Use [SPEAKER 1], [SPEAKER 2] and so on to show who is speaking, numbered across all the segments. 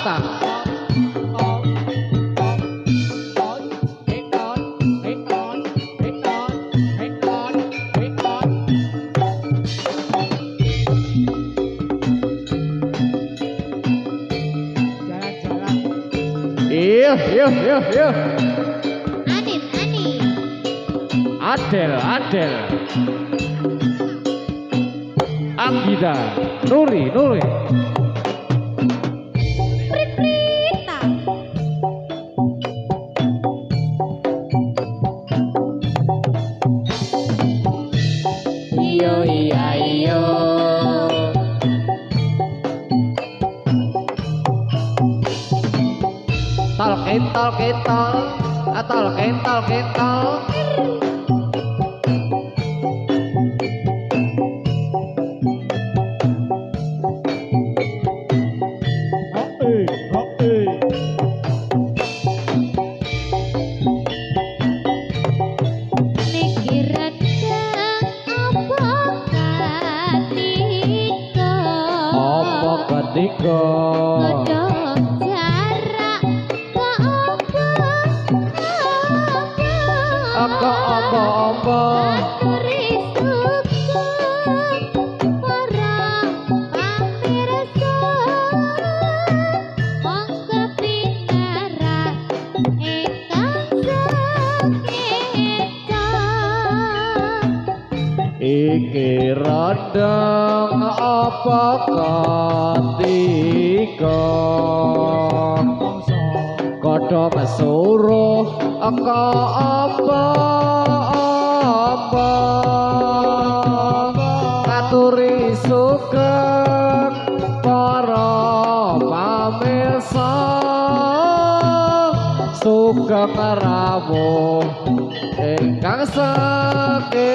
[SPEAKER 1] tak. Iya. Adel. Agida, Nuri.
[SPEAKER 2] Prita.
[SPEAKER 1] Iyo. Tol. Ketika iki radang apa ketika kodhok suruh apa katuri sugeng para pamirsa sugeng rawuh ingkang sakeca.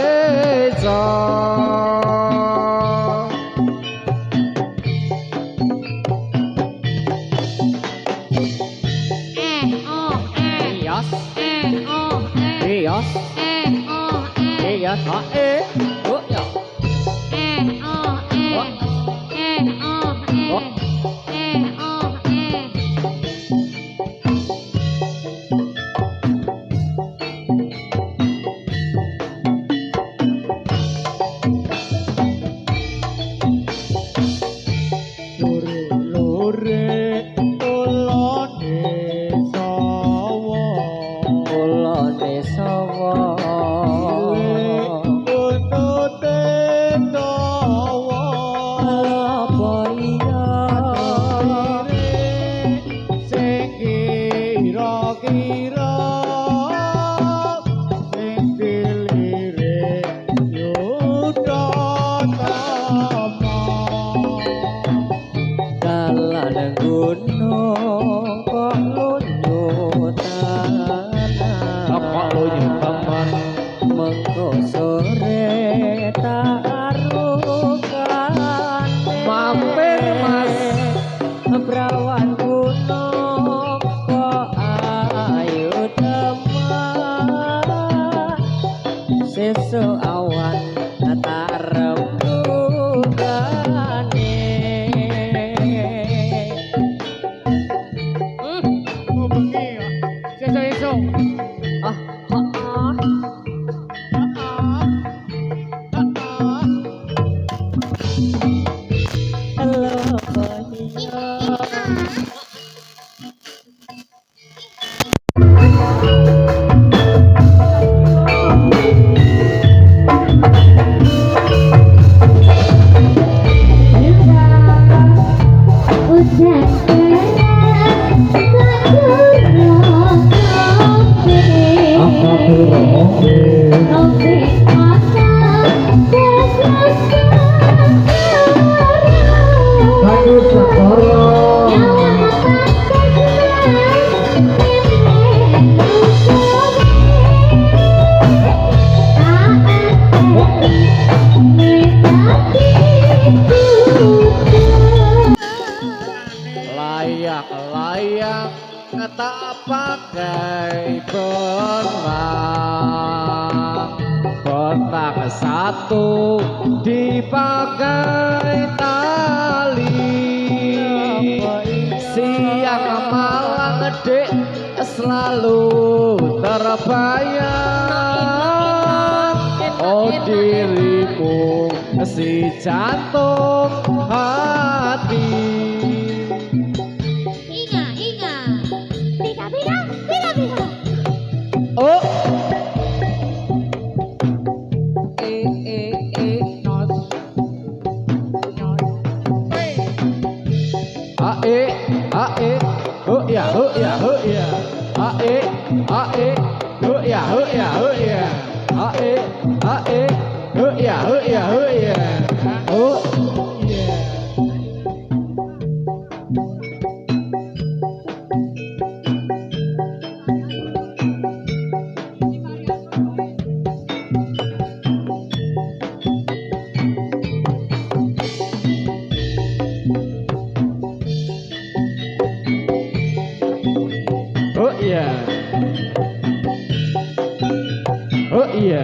[SPEAKER 1] Layak tak pakai benang, kotak satu dipakai tali. selalu terbayang. Oh dirimu si jantung hati.
[SPEAKER 2] Inga, Bika, bika, bika, bika.
[SPEAKER 1] Oh oh ya, oh ya, oh ya. Oh ya, oh ya, oh ya. Oh ya, oh ya, oh ya. Oh ya. Oh iya. Oh iya.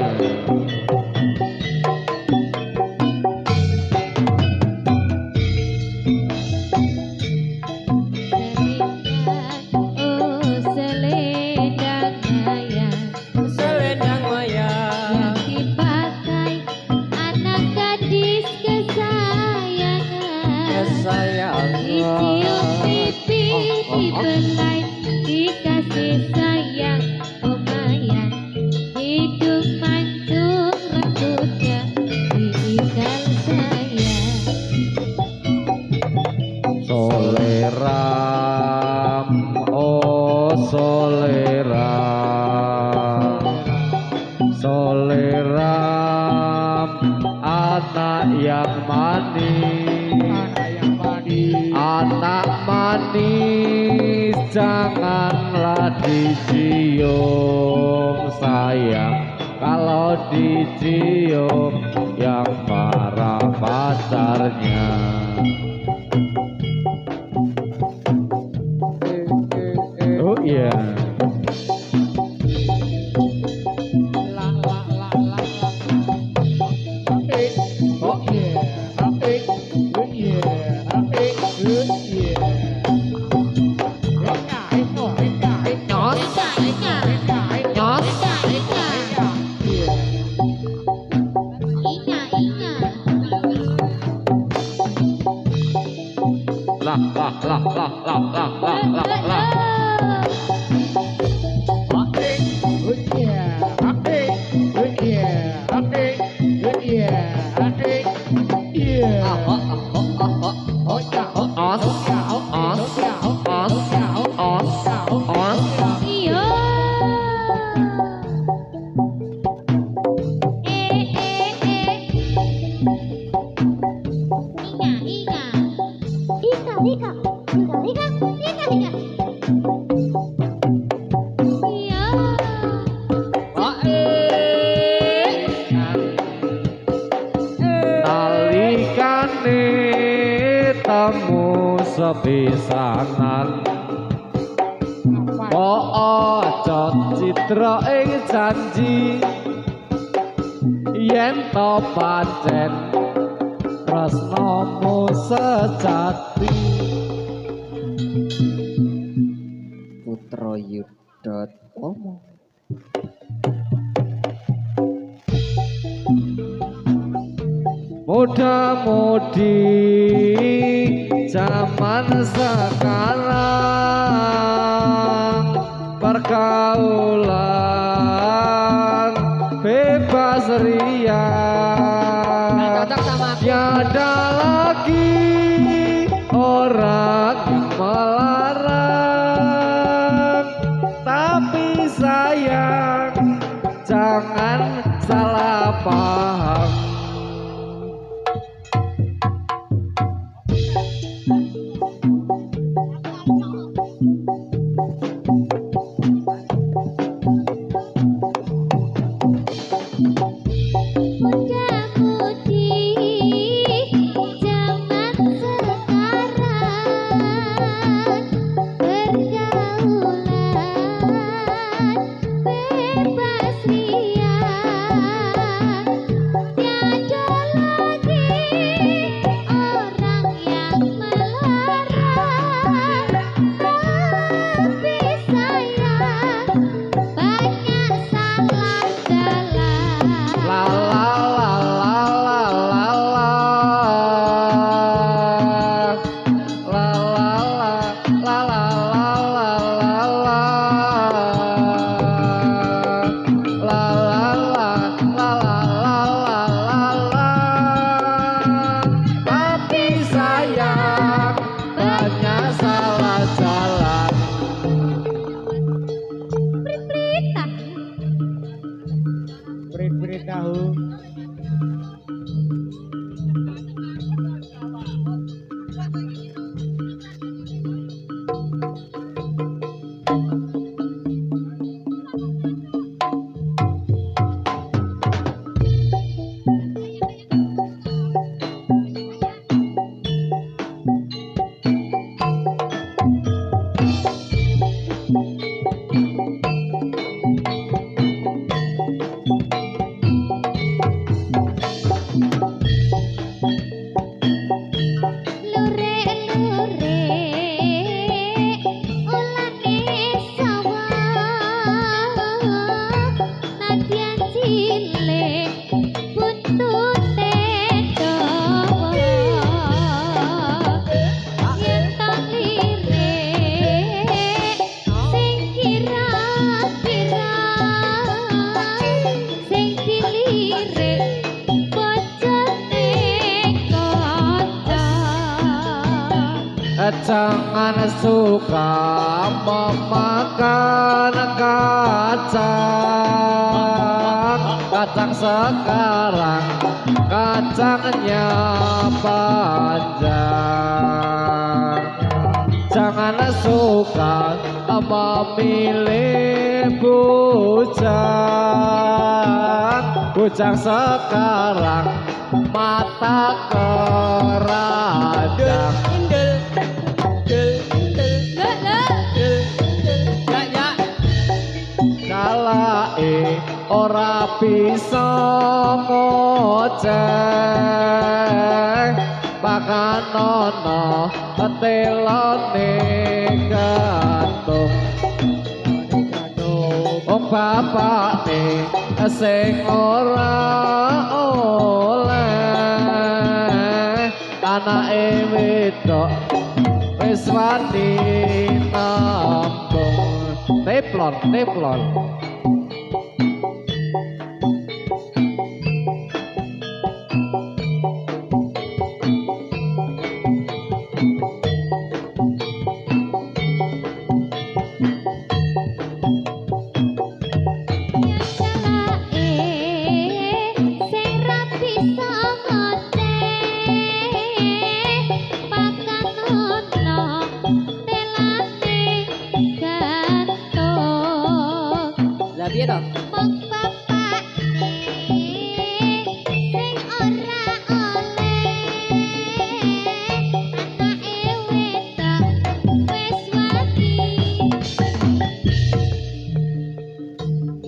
[SPEAKER 2] Selendang maya
[SPEAKER 1] Selendang maya
[SPEAKER 2] yang dipakai anak gadis kesayangan. Dicium pipi, dibelai, dikasih sayang, lumayan. Hidup mancung rambutnya, diikat sayang.
[SPEAKER 1] Soleram, oh soleram, soleram, anak yang manis, anak manis, janganlah dicium sayang. Kalau dicium yang marah pacarnya. Oh iya. Oh iya. Nalikane temu sepisanan, kok aja citra ing janji, yen to pancen tresnamu sejati.
[SPEAKER 3] Putroyudotomo.
[SPEAKER 1] Muda-mudi zaman sekarang, pergaulan bebas riang, tiada lagi orang yang melarang. Tapi sayang, jangan salah paham.
[SPEAKER 2] Muda-mudi zaman sekarang,
[SPEAKER 1] Jangan suka memakan kacang sekarang kacangnya panjang. Jangan suka memilih bujang sekarang mata keradang. Kalai ora bisa ngoceh pakanono telone gantung wong bapakne sing ora oleh anake wedok wis wani nambung teplon.
[SPEAKER 3] Piye to?
[SPEAKER 2] Wong bapakne sing ora oleh anake wedok wis wani.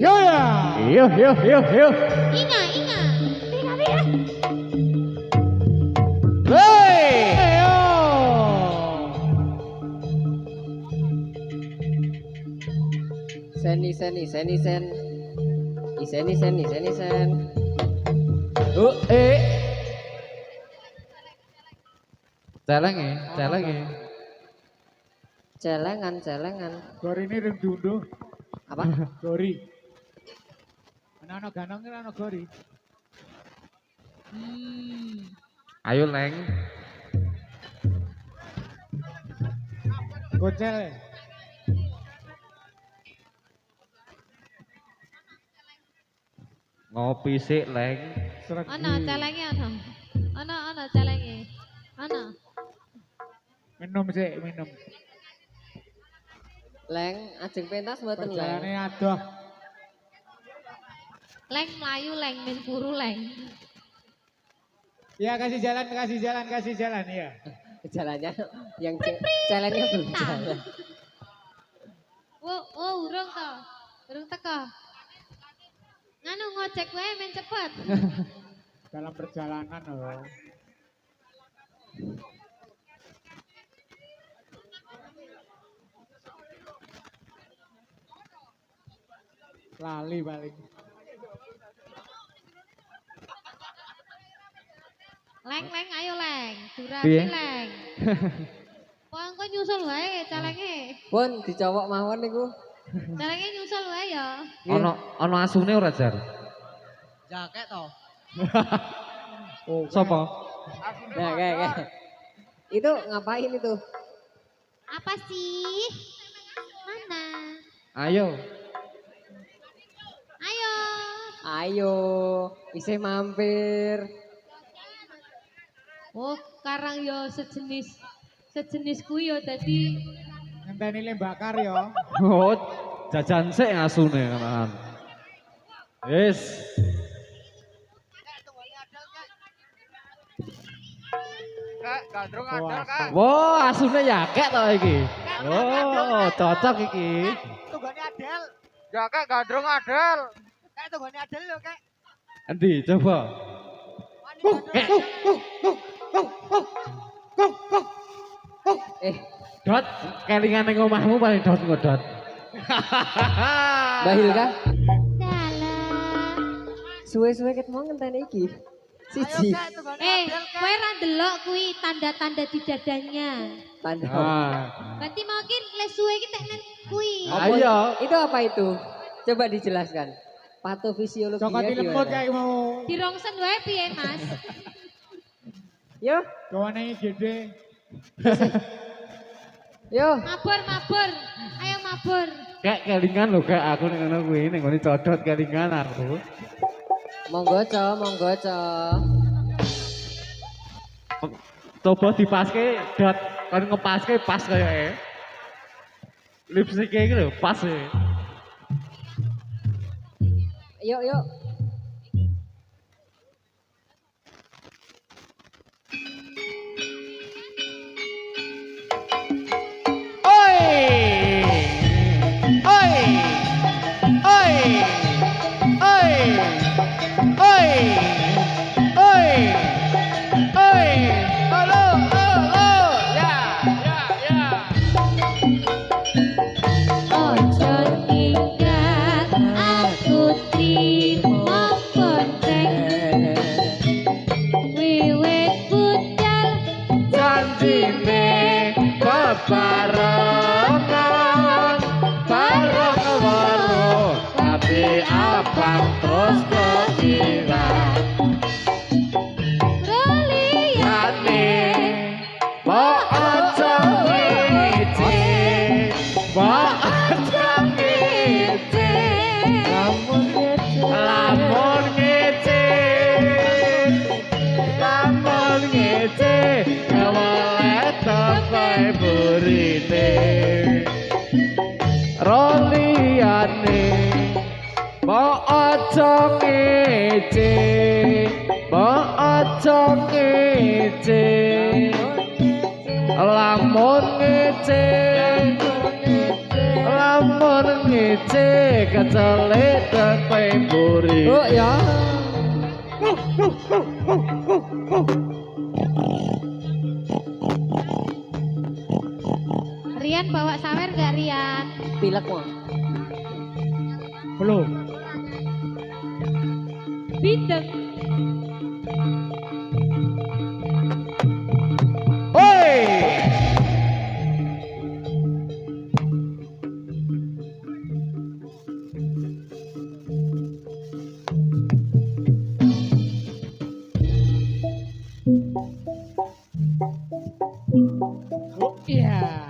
[SPEAKER 1] Yo ya. Yo.
[SPEAKER 2] Inga. Pira.
[SPEAKER 1] Hey. Yo.
[SPEAKER 3] Sen.
[SPEAKER 1] Celengan.
[SPEAKER 3] Celengan.
[SPEAKER 4] Gori ini ring diunduh.
[SPEAKER 3] Apa?
[SPEAKER 4] Gori. Anak-anak ganong ini anak gori.
[SPEAKER 1] Ayo Leng.
[SPEAKER 4] Gocel ya?
[SPEAKER 1] Ngopi sik Leng.
[SPEAKER 4] Seregi.
[SPEAKER 2] Ana celenge ana. Ana celenge. Ana.
[SPEAKER 4] Minum sih, minum.
[SPEAKER 3] Leng, ajeng pentas mboten Leng.
[SPEAKER 4] Perjalanannya adoh.
[SPEAKER 2] Leng mlayu leng men puru leng.
[SPEAKER 4] Ya kasih jalan ya.
[SPEAKER 3] Jalannya yang jalannya belum jalan.
[SPEAKER 2] Urung to. Urung teko. Nganu ngojek wae men cepet.
[SPEAKER 4] Dalam perjalanan loh. Lali paling.
[SPEAKER 2] Leng ayo leng. Durasi
[SPEAKER 1] Piye?
[SPEAKER 2] leng. Engko nyusul wae calenge.
[SPEAKER 3] Pun dicowok mawon niku.
[SPEAKER 2] Calenge nyusul wae ya.
[SPEAKER 1] Ono asune ora jar?
[SPEAKER 3] Jaket to.
[SPEAKER 4] Oh,
[SPEAKER 1] Sopo?
[SPEAKER 3] Nah, kayak. Itu ngapain itu?
[SPEAKER 2] Apa sih? Mana?
[SPEAKER 1] Ayo.
[SPEAKER 3] Ayo, isih mampir.
[SPEAKER 2] Oh, karang yo sejenis kuwi yo dadi
[SPEAKER 4] ngenteni lembakar ya.
[SPEAKER 1] Oh, jajan sik asune kan. Wis.
[SPEAKER 4] Kak, gandrung adol kak.
[SPEAKER 1] Wah, asune yakek to iki. Oh, cocok iki.
[SPEAKER 4] Tunggone adel. Ya kak, gandrung adel. Kak, tunggone adel lho kak.
[SPEAKER 1] Endi coba? Dot, kelingan ning omahmu paling dot ngodot.
[SPEAKER 3] Mbak Hilka,
[SPEAKER 2] dalah.
[SPEAKER 3] suwe-suwe ket mau ngenteni iki. Siji.
[SPEAKER 2] Kowe ra ndelok kuwi tanda-tanda di dadanya.
[SPEAKER 3] Tanda.
[SPEAKER 2] Berarti mungkin le suwe iki tek nen kuwi.
[SPEAKER 1] Ayo.
[SPEAKER 3] Itu apa itu? Coba dijelaskan. Patofisiologi.
[SPEAKER 4] Cokot dilemput kayak mau.
[SPEAKER 2] Dirongsen wae piye, Mas?
[SPEAKER 3] Yo,
[SPEAKER 4] Gawane gede.
[SPEAKER 3] Yo,
[SPEAKER 2] Mabur, mabur. Ayo mabur.
[SPEAKER 1] Kayak kelingan lho kayak aku ning ngono kuwi ning ngene codot kelingan aku.
[SPEAKER 3] monggo co, monggo co.
[SPEAKER 1] Coba dipaske dot kon ngepaske pas kayake. Lipstick iki lho pas e.
[SPEAKER 3] Yuk, yuk.
[SPEAKER 1] Oi! Oi! Oi! Oi! Oi! Oi! Oi! Halo, halo. Ya, ya, ya.
[SPEAKER 2] Ojo ninggal aku trimo bonceng. Wiwit budal
[SPEAKER 1] Janjine bebarengan bareng-bareng tapi abang terus kehilangan
[SPEAKER 2] liyane
[SPEAKER 1] Mbok aja ngece Mbok aja ngece Lamun ngece Lamun ngece Kewaleh tepai burine Roliane Mbok aja ngece Mbok aja ngece Lamun ngece Lamun ngece Kecelik tepai buri
[SPEAKER 3] Oh ya.
[SPEAKER 2] Rian bawa sawer gak Rian?
[SPEAKER 3] Pilek mau.
[SPEAKER 1] Belum
[SPEAKER 2] Bindeng.
[SPEAKER 1] Hoi Iya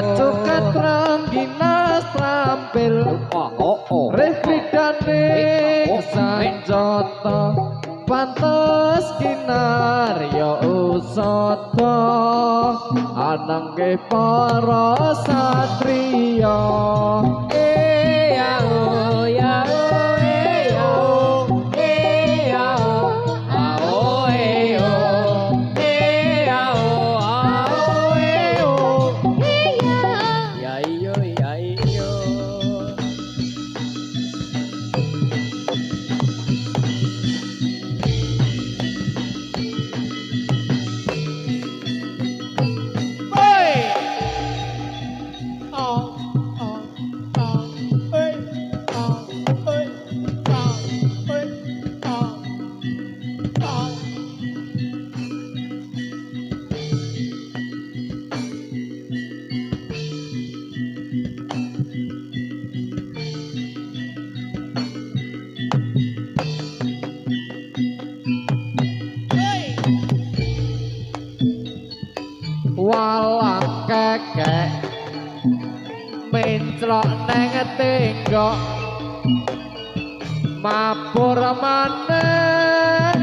[SPEAKER 1] Cukat rangginas trampil Refidane sanjata Pantes kinarya usata Anangke para satriya Eyao, yao, eyao Eyao, ao, eyo Eyao, ao, eyo Ya iyo, ya iyo Walang kekek menclok neng tenggok mabur maneh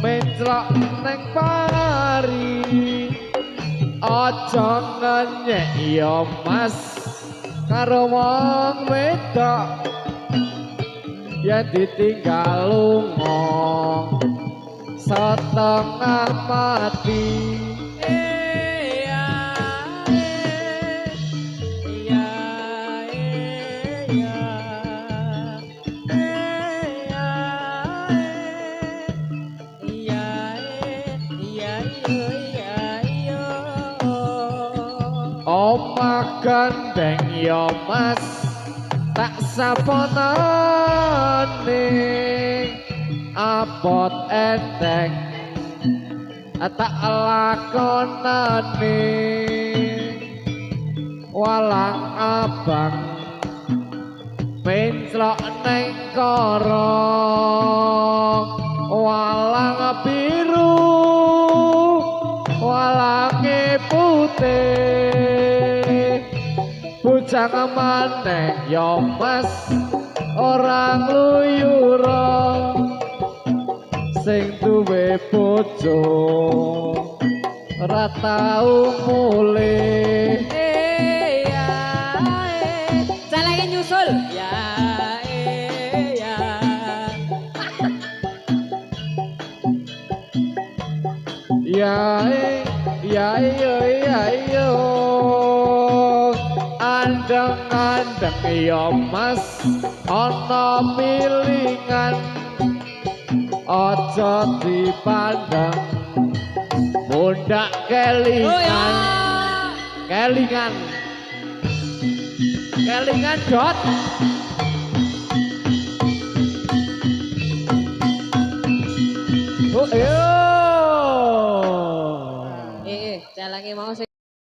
[SPEAKER 1] menclok neng pari aja ngenyek ya mas karo wong wedok yen ditinggal lunga setengah mati gandeng yo mas tak saponane apot enteng tak lakonane walang abang penclok neng korong walang biru walang putih bujang maneh yo mas orang luyura sing duwe bojo ora tau mulih
[SPEAKER 3] Salahnya nyusul. Ya, ya.
[SPEAKER 1] Ya yo andeng-andeng yo mas ana pilingan aja dipandang mundak kelingan kelingan kelingan dot oh yo
[SPEAKER 3] Salahnya mau